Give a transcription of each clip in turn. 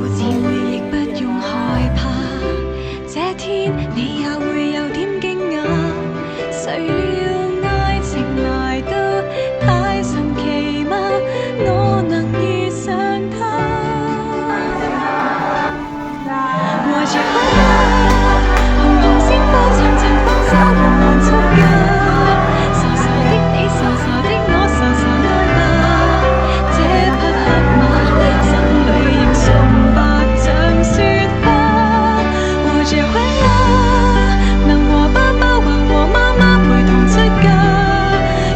自回憶不用害怕，這天你也會有點驚訝，誰料愛情來得太神奇嗎？我能遇上他，和着快樂，紅紅線布層層放手緩緩出嫁，傻傻的你，傻傻的我，傻傻愛吧，這匹黑馬心裏仍純白像雪花，和着快樂，能和爸爸或和媽媽陪同出嫁，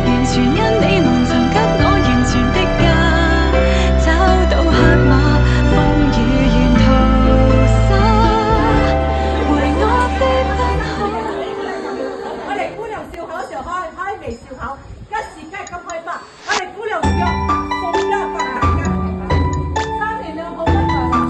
完全因你們曾給我完全的家，找到黑馬，風雨沿途灑，陪我飛奔好。我哋姑娘笑口嘅時候開微笑口，一時間咁開心。我哋姑娘約送約發大家，三年兩好分財啦！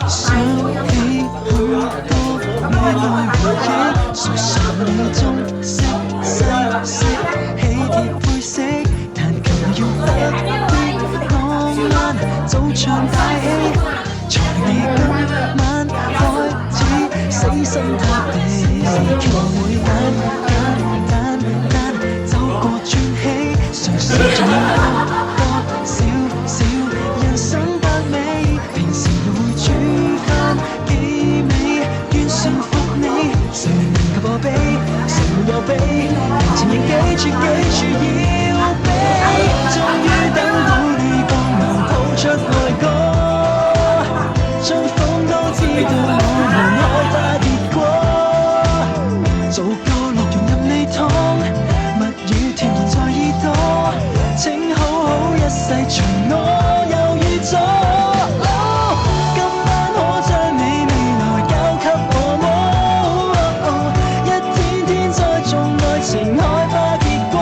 想起許多美愛回憶，誰說你中式西式喜帖配色，彈琴要不必浪漫，早唱大戲，從你今晚開始死心塌地，求每晚簡單走過轉起，誰說仲多少少人生百美，平時會主間幾美，願順服你，誰能夠破比，誰沒有比，情人記住要比，終於等到你幫忙譜出愛歌，將風都知道我們愛怕結果，做個樂園任你躺，蜜語甜言在耳朵，請好好一世隨我猶豫咗。今晚可將你未來交給我麼？一天天栽種愛情害怕結果，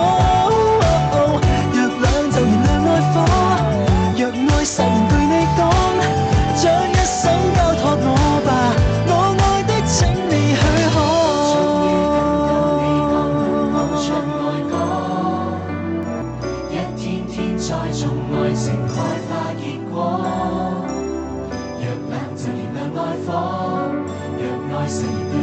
若兩就燃亮愛火，若愛誓言對你講，將一生交託我吧，我愛的請你許可。終於等到你講出愛歌，一天天栽種愛情害怕結果，若冷就燃亮愛火，若愛誓言對